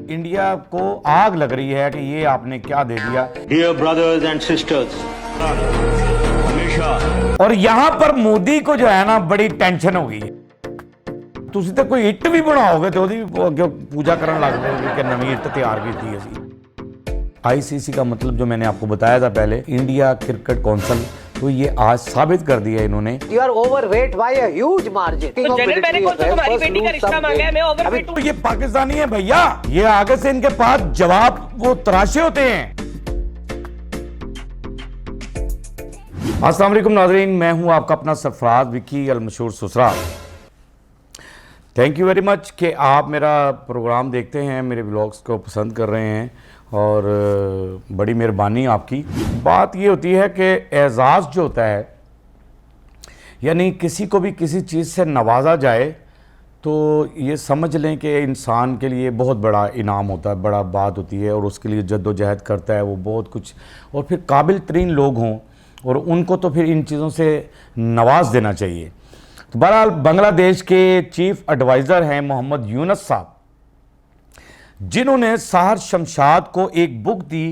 India को आग लग रही है कि ये आपने क्या दे दिया। डियर ब्रदर्स एंड सिस्टर्स, हमेशा और यहां पर मोदी को जो है ना बड़ी टेंशन हो गई है। ਤੁਸੀਂ ਤੇ ਕੋਈ ਇੱਟ ਵੀ ਬਣਾਓਗੇ ਤੇ ਉਹਦੀ ਅੱਗੇ पूजा करने लग गए कि नवी ਇੱਟ तैयार की थी ਅਸੀਂ। आईसीसी का मतलब जो मैंने आपको बताया था पहले, इंडिया क्रिकेट काउंसिल, तो ये आज साबित कर दिया इन्होंने। You are overweight by a huge margin. तो जनरल मैंने कौन सा तुम्हारी बेटी का रिश्ता मांगा है? मैं ओवरवेट हूं। तो ये पाकिस्तानी है भैया, ये आगे से इनके पास जवाब वो तराशे होते हैं। अस्सलाम वालेकुम नाज़रीन, मैं हूं आपका अपना सरफराज विकी अल मशहूर सुसरा। थैंक यू वेरी मच कि आप मेरा प्रोग्राम देखते हैं, मेरे व्लॉग्स को पसंद कर रहे हैं और बड़ी मेहरबानी आपकी। बात ये होती है कि एजाज़ जो होता है, यानी किसी को भी किसी चीज़ से नवाजा जाए तो ये समझ लें कि इंसान के लिए बहुत बड़ा इनाम होता है, बड़ा बात होती है और उसके लिए जद्दोजहद करता है वो बहुत कुछ, और फिर काबिल तरीन लोग हों और उनको तो फिर इन चीज़ों से नवाज देना चाहिए। तो बहरहाल बांग्लादेश के चीफ एडवाइज़र हैं मोहम्मद यूनुस साहब, जिन्होंने साहर शमशाद को एक बुक दी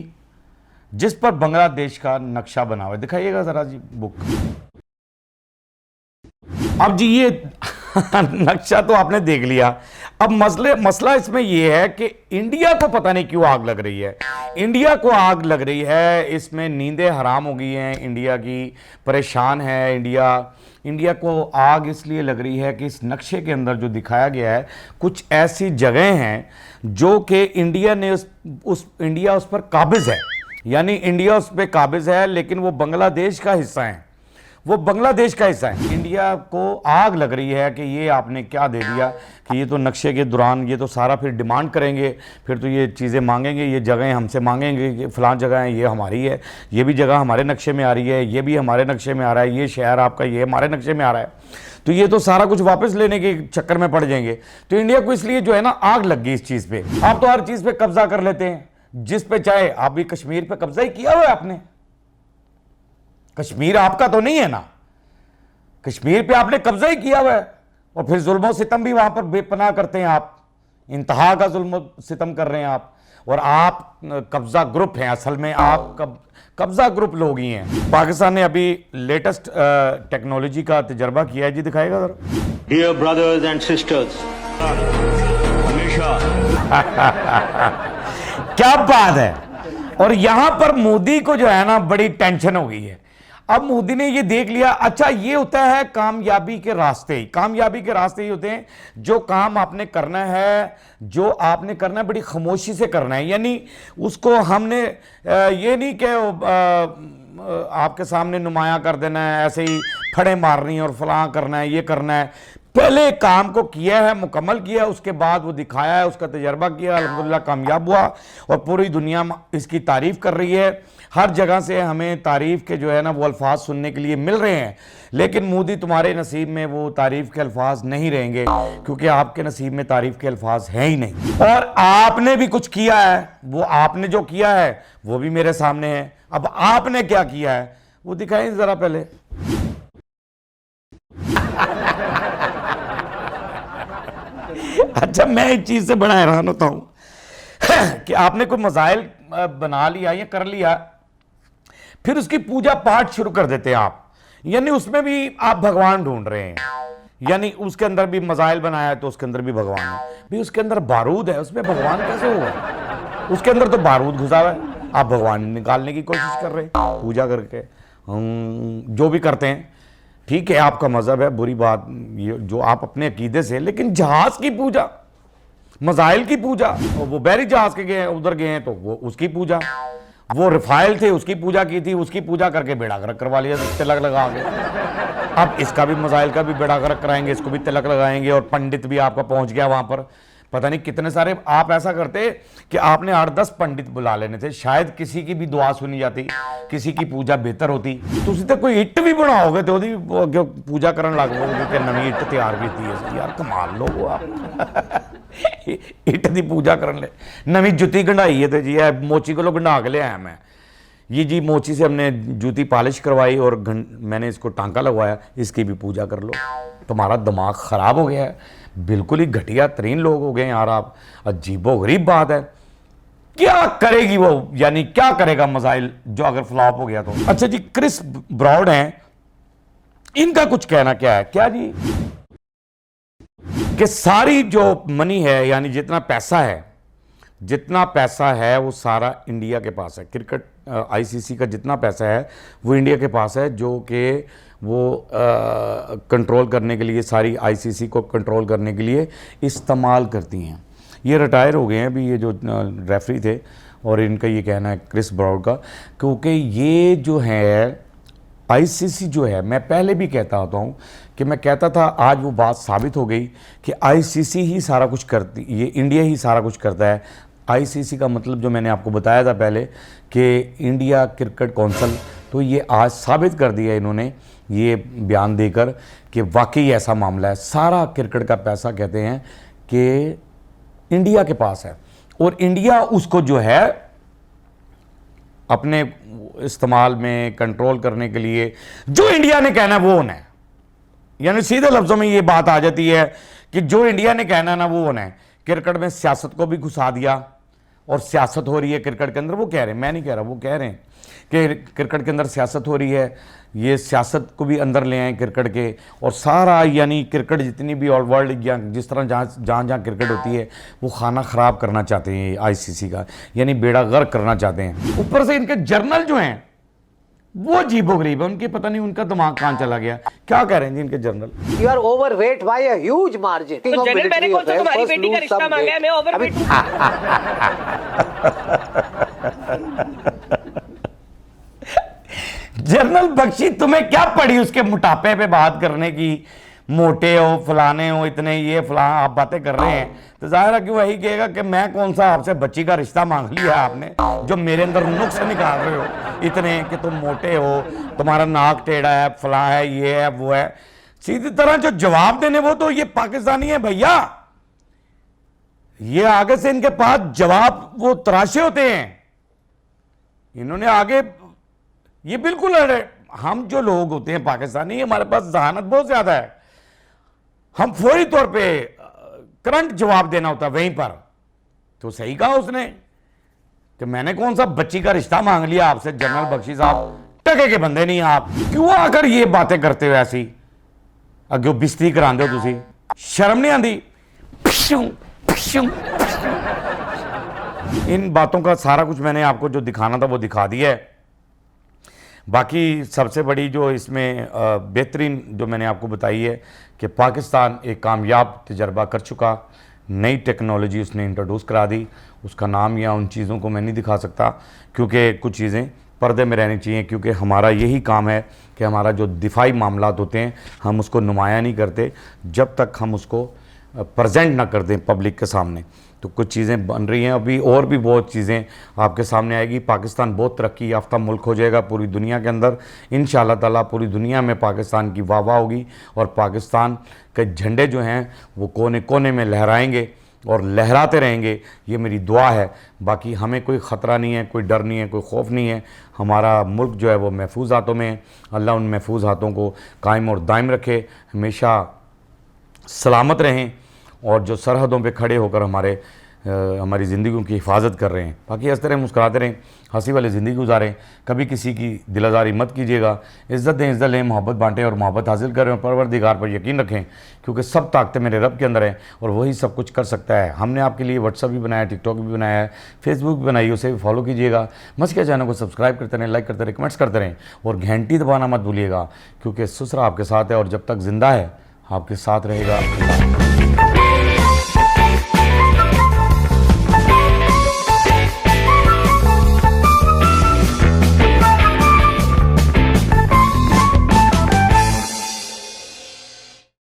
जिस पर बांग्लादेश का नक्शा बना हुआ है। दिखाइएगा ज़रा जी बुक। अब जी ये नक्शा तो आपने देख लिया। अब मसला इसमें यह है कि इंडिया को पता नहीं क्यों आग लग रही है। इंडिया को आग लग रही है, इसमें नींदें हराम हो गई हैं इंडिया की, परेशान है इंडिया को आग इसलिए लग रही है कि इस नक्शे के अंदर जो दिखाया गया है कुछ ऐसी जगह हैं जो कि इंडिया ने इंडिया उस पर काबिज़ है, यानी इंडिया उस पर काबिज़ है लेकिन वो बांग्लादेश का हिस्सा है, वो बांग्लादेश का हिस्सा है। इंडिया को आग लग रही है कि ये आपने क्या दे दिया, कि ये तो नक्शे के दौरान ये तो सारा फिर डिमांड करेंगे, फिर तो ये चीज़ें मांगेंगे, ये जगहें हमसे मांगेंगे कि फ़लाँ जगह है, ये हमारी है, ये भी जगह हमारे नक्शे में आ रही है, ये भी हमारे नक्शे में आ रहा है, ये शहर आपका ये हमारे नक्शे में आ रहा है, तो ये तो सारा कुछ वापस लेने के चक्कर में पड़ जाएंगे। तो इंडिया को इसलिए जो है ना आग लग गई इस चीज़ पर। आप तो हर चीज़ पर कब्जा कर लेते हैं, जिस पे चाहे। आप भी कश्मीर पर कब्जा ही किया हुआ है आपने, कश्मीर आपका तो नहीं है ना, कश्मीर पे आपने कब्जा ही किया हुआ है और फिर जुल्म सितम भी वहां पर बेपनाह करते हैं आप, इंतहा का जुल्म सितम कर रहे हैं आप, और आप कब्जा ग्रुप हैं, असल में आप कब्जा ग्रुप लोग ही हैं। पाकिस्तान ने अभी लेटेस्ट टेक्नोलॉजी का तजर्बा किया है जी, दिखाएगा जरा। डियर ब्रदर्स एंड सिस्टर्स, हमेशा क्या बात है। और यहां पर मोदी को जो है ना बड़ी टेंशन हो गई है। अब मोदी ने ये देख लिया, अच्छा ये होता है कामयाबी के रास्ते। कामयाबी के रास्ते ही होते हैं जो काम आपने करना है, जो आपने करना है बड़ी खामोशी से करना है, यानी उसको हमने ये नहीं कि आपके सामने नुमाया कर देना है, ऐसे ही फड़े मारनी है और फलां करना है, ये करना है। पहले काम को किया है, मुकम्मल किया, उसके बाद वो दिखाया है, उसका तजर्बा किया, अल्हम्दुलिल्लाह कामयाब हुआ और पूरी दुनिया इसकी तारीफ़ कर रही है। हर जगह से हमें तारीफ़ के जो है ना वो अल्फाज सुनने के लिए मिल रहे हैं, लेकिन मोदी तुम्हारे नसीब में वो तारीफ़ के अल्फाज नहीं रहेंगे, क्योंकि आपके नसीब में तारीफ़ के अल्फाज हैं ही नहीं। और आपने भी कुछ किया है, वो आपने जो किया है वो भी मेरे सामने है। अब आपने क्या किया है वो दिखाएं ज़रा पहले। अच्छा, मैं इस चीज़ से बड़ा हैरान होता हूँ कि आपने कोई मज़ाइल बना लिया या कर लिया, फिर उसकी पूजा पाठ शुरू कर देते हैं आप, यानी उसमें भी आप भगवान ढूंढ रहे हैं, यानी उसके अंदर भी मज़ाइल बनाया है तो उसके अंदर भी भगवान है। भी उसके अंदर बारूद है, उसमें भगवान कैसे होगा? उसके अंदर तो बारूद घुसा हुआ है, आप भगवान निकालने की कोशिश कर रहे हैं पूजा करके। जो भी करते हैं ठीक है, आपका मज़हब है, बुरी बात ये जो आप अपने अकीदे से, लेकिन जहाज़ की पूजा, मज़ाइल की पूजा, वो बैरी जहाज़ के गए उधर गए हैं तो वो उसकी पूजा, वो रफ़ाइल थे उसकी पूजा की थी, उसकी पूजा करके बेड़ा गर्क करवा लिया तिलक लगा के। अब इसका भी मज़ाइल का भी बेड़ा गर्क कराएंगे, इसको भी तिलक लगाएंगे, और पंडित भी आपका पहुंच गया वहाँ पर, पता नहीं कितने सारे। आप ऐसा करते कि आपने 8-10 पंडित बुला लेने थे, शायद किसी की भी दुआ सुनी जाती, किसी की पूजा बेहतर होती। तो कोई ਇੱਟ भी बनाओगे तो ਉਹਦੀ पूजा करने लग गए कि नवी ਇੱਟ तैयार की थी यार, कमाल लोग आप। ਇੱਟ की पूजा करने ले नवी जुत्ती गंढाई है तो जी है मोची को गंढा के लिया मैं, ये जी मोची से हमने जूती पॉलिश करवाई और मैंने इसको टांका लगवाया, इसकी भी पूजा कर लो। तुम्हारा दिमाग ख़राब हो गया है। बिल्कुल ही घटिया तरीन लोग हो गए यार आप। अजीबोगरीब बात है। क्या करेगी वो, यानी क्या करेगा मिसाइल जो अगर फ्लॉप हो गया तो। अच्छा जी, क्रिस ब्रॉड हैं, इनका कुछ कहना क्या है? क्या जी कि सारी जो मनी है, यानी जितना पैसा है वो सारा इंडिया के पास है। क्रिकेट आईसीसी का जितना पैसा है वो इंडिया के पास है, जो कि वो कंट्रोल करने के लिए, सारी आईसीसी को कंट्रोल करने के लिए इस्तेमाल करती हैं। ये रिटायर हो गए हैं अभी, ये जो रेफरी थे, और इनका ये कहना है क्रिस ब्रॉड का, क्योंकि ये जो है आईसीसी जो है, मैं पहले भी कहता होता हूँ कि मैं कहता था, आज वो बात साबित हो गई कि आईसीसी ही सारा कुछ करती, ये इंडिया ही सारा कुछ करता है। आईसीसी का मतलब जो मैंने आपको बताया था पहले कि इंडिया क्रिकेट काउंसिल, तो ये आज साबित कर दिया इन्होंने ये बयान देकर कि वाकई ऐसा मामला है। सारा क्रिकेट का पैसा कहते हैं कि इंडिया के पास है, और इंडिया उसको जो है अपने इस्तेमाल में कंट्रोल करने के लिए जो इंडिया ने कहना है वो होना है। यानी सीधे लफ्ज़ों में ये बात आ जाती है कि जो इंडिया ने कहना है ना वो होना है। क्रिकेट में सियासत को भी घुसा दिया, और सियासत हो रही है क्रिकेट के अंदर। वो कह रहे हैं, मैं नहीं कह रहा, वो कह रहे हैं कि क्रिकेट के अंदर सियासत हो रही है, ये सियासत को भी अंदर ले आए क्रिकेट के, और सारा यानी क्रिकेट जितनी भी ऑल वर्ल्ड या जिस तरह जहाँ क्रिकेट होती है वो खाना ख़राब करना चाहते हैं आईसीसी का, यानी बेड़ा गर्क करना चाहते हैं। ऊपर से इनके जर्नल जो हैं वो अजीबोगरीब है, उनके पता नहीं उनका दिमाग कहाँ चला गया। क्या कह रहे हैं जी इनके journal? You are overweight by a huge margin. तो जनरल मैंने कौन सा तुम्हारी बेटी का रिश्ता मांगा है? मैं ओवरवेट हूँ। जनरल बख्शी, तुम्हें क्या पड़ी उसके मोटापे पे बात करने की? मोटे हो, फलाने हो, इतने ये फलां आप बातें कर रहे हैं, तो जाहिर है कि वही कहेगा कि मैं कौन सा आपसे बच्ची का रिश्ता मांग लिया आपने, जो मेरे अंदर नुक्स निकाल रहे हो इतने कि तुम मोटे हो, तुम्हारा नाक टेढ़ा है, फलां है, ये है, वो है। सीधी तरह जो जवाब देने वो तो ये पाकिस्तानी है भैया, ये आगे से इनके पास जवाब वो तराशे होते हैं। इन्होंने आगे ये बिल्कुल, हम जो लोग होते हैं पाकिस्तानी, हमारे पास जहानत बहुत ज्यादा है, हम फौरी तौर पे करंट जवाब देना होता है वहीं पर। तो सही कहा उसने कि मैंने कौन सा बच्ची का रिश्ता मांग लिया आपसे। जनरल बख्शी साहब टके के बंदे नहीं आप, क्यों आकर ये बातें करते हो ऐसी? अगे बिस्तरी करांदे हो तुसी, शर्म नहीं आती? इन बातों का सारा कुछ मैंने आपको जो दिखाना था वो दिखा दिया है। बाकी सबसे बड़ी जो इसमें बेहतरीन जो मैंने आपको बताई है कि पाकिस्तान एक कामयाब तजर्बा कर चुका, नई टेक्नोलॉजी उसने इंट्रोड्यूस करा दी। उसका नाम या उन चीज़ों को मैं नहीं दिखा सकता क्योंकि कुछ चीज़ें पर्दे में रहनी चाहिए, क्योंकि हमारा यही काम है कि हमारा जो दिफाई मामलात होते हैं हम उसको नुमाया नहीं करते जब तक हम उसको प्रेजेंट ना कर दें पब्लिक के सामने। तो कुछ चीज़ें बन रही हैं अभी, और भी बहुत चीज़ें आपके सामने आएगी। पाकिस्तान बहुत तरक्की याफ्ता मुल्क हो जाएगा पूरी दुनिया के अंदर, इंशाअल्लाह ताला पूरी दुनिया में पाकिस्तान की वाह वाह होगी, और पाकिस्तान के झंडे जो हैं वो कोने कोने में लहराएंगे और लहराते रहेंगे, ये मेरी दुआ है। बाकी हमें कोई ख़तरा नहीं है, कोई डर नहीं है, कोई खौफ नहीं है। हमारा मुल्क जो है वो महफूज हाथों में है। अल्लाह उन महफूज हाथों को कायम और दायम रखे, हमेशा सलामत रहें, और जो सरहदों पे खड़े होकर हमारी ज़िंदगियों की हिफाजत कर रहे हैं। बाकी हंसते रहें, मुस्कुराते रहें, हंसी वाली ज़िंदगी गुजारें, कभी किसी की दिलाजारी मत कीजिएगा। इज़्ज़त दें, इज़्ज़त लें, मोहब्बत बांटें और मोहब्बत हासिल करें, और परवरदिगार पर यकीन रखें, क्योंकि सब ताकतें मेरे रब के अंदर हैं और वही सब कुछ कर सकता है। हमने आपके लिए व्हाट्सअप भी बनाया, टिकटॉक भी बनाया है, फेसबुक भी बनाई, उसे भी फॉलो कीजिएगा। मस्किया चैनल को सब्सक्राइब करते रहें, लाइक करते रहें, कमेंट्स करते रहें, और घंटी दबाना मत भूलिएगा, क्योंकि ससुरा आपके साथ है और जब तक ज़िंदा है आपके साथ रहेगा।